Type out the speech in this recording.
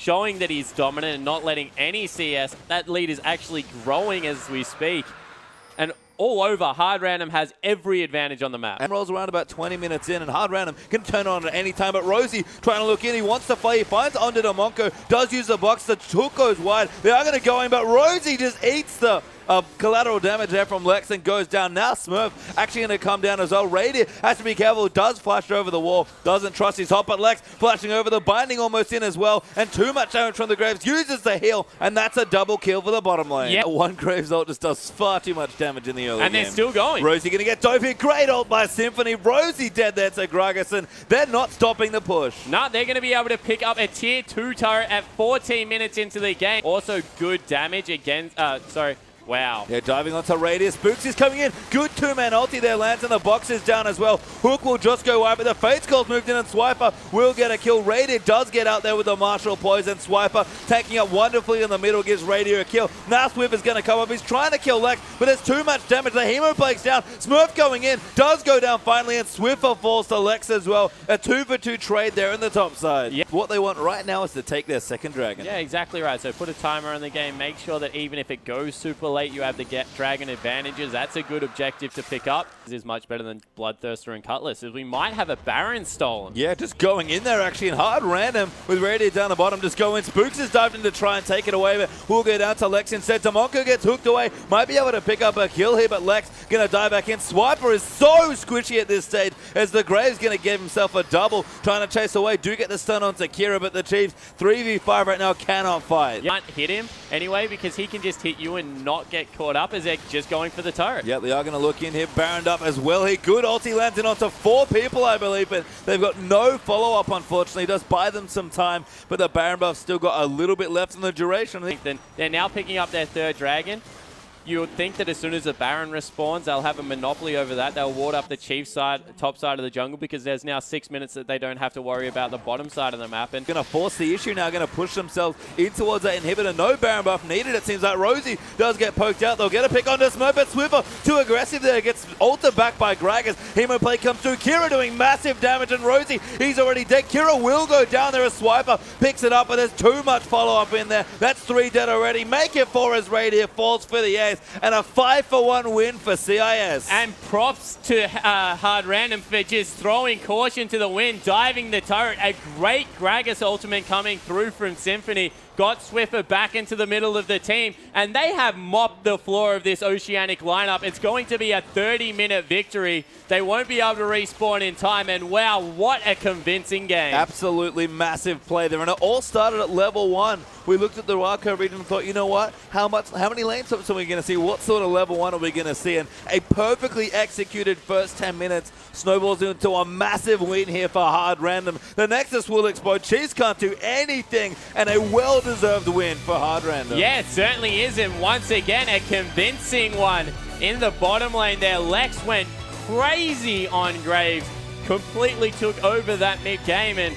showing that he's dominant and not letting any CS. That lead is actually growing as we speak. And all over, Hard Random has every advantage on the map. And rolls around about 20 minutes in, and Hard Random can turn on at any time. But Rosey trying to look in. He wants to play. He finds onto Dimonko. Does use the box. The hook goes wide. They are going to go in, but Rosey just eats the collateral damage there from Lex and goes down. Now Smurf actually going to come down as well. Raydere has to be careful. Does flash over the wall. Doesn't trust his hop, but Lex flashing over the binding almost in as well. And too much damage from the Graves. Uses the heal, and that's a double kill for the bottom lane. Yeah. One Graves ult just does far too much damage in the early game. And they're still going. Rosey going to get dove here. Great ult by Symphony. Rosey dead there to Gragas, and they're not stopping the push. No, they're going to be able to pick up a tier 2 turret at 14 minutes into the game. Also good damage against, wow. They're diving onto Raydere. Spookz is coming in. Good two-man ulti there. Lands, and the box is down as well. Hook will just go wide, but the Fates Calls moved in, and Swiffer will get a kill. Raydere does get out there with the Martial Poison. Swiffer taking up wonderfully in the middle, gives Raydere a kill. Now Swiffer's going to come up. He's trying to kill Lex, but there's too much damage. The Hemoplague's down. Smurf going in. Does go down finally, and Swiffer falls to Lex as well. A 2-for-2 trade there in the top side. Yeah. What they want right now is to take their second dragon. Yeah, exactly right. So put a timer on the game. Make sure that even if it goes super late, you have the dragon advantages. That's a good objective to pick up. This is much better than Bloodthirster and Cutlass, as we might have a Baron stolen. Yeah, just going in there actually, and Hard Random with Raydere down the bottom, just go in. Spookz has dived in to try and take it away, but we'll go down to Lex instead. Dimonko gets hooked away, might be able to pick up a kill here, but Lex gonna dive back in. Swiper is so squishy at this stage, as the Graves gonna give himself a double, trying to chase away. Do get the stun onto Kira, but the Chiefs 3v5 right now cannot fight. You can't hit him anyway, because he can just hit you and not get caught up, as they're just going for the turret. Yeah, they are going to look in here. Baroned up as well. He good ulti lands in onto 4 people, I believe, but they've got no follow-up, unfortunately. It does buy them some time, but the Baron buff's still got a little bit left in the duration. Then they're now picking up their third dragon. You would think that as soon as the Baron respawns, they'll have a monopoly over that. They'll ward up the Chief side, top side of the jungle, because there's now 6 minutes that they don't have to worry about the bottom side of the map. And going to force the issue now, going to push themselves in towards that inhibitor. No Baron buff needed. It seems like Rosey does get poked out. They'll get a pick on this Smurf, but Swiffer too aggressive there. Gets ulted back by Gragas. Hemoplay comes through. Kira doing massive damage, and Rosey, he's already dead. Kira will go down there as Swiper picks it up, but there's too much follow-up in there. That's 3 dead already. Make it 4 as Raydere falls for the ace, and a 5-for-1 win for CIS. And props to Hard Random for just throwing caution to the wind, diving the turret. A great Gragas ultimate coming through from Symphony. Got Swiffer back into the middle of the team, and they have mopped the floor of this Oceanic lineup. It's going to be a 30-minute victory. They won't be able to respawn in time, and wow, what a convincing game. Absolutely massive play there, and it all started at level 1. We looked at the wildcard region and thought, you know what? How many lane swaps are we going to see? What sort of level 1 are we going to see? And a perfectly executed first 10 minutes snowballs into a massive win here for Hard Random. The Nexus will explode. Chiefs can't do anything, and a well-deserved win for Hard Random. Yeah, it certainly is, and once again, a convincing one in the bottom lane there. Lex went crazy on Graves, completely took over that mid-game, and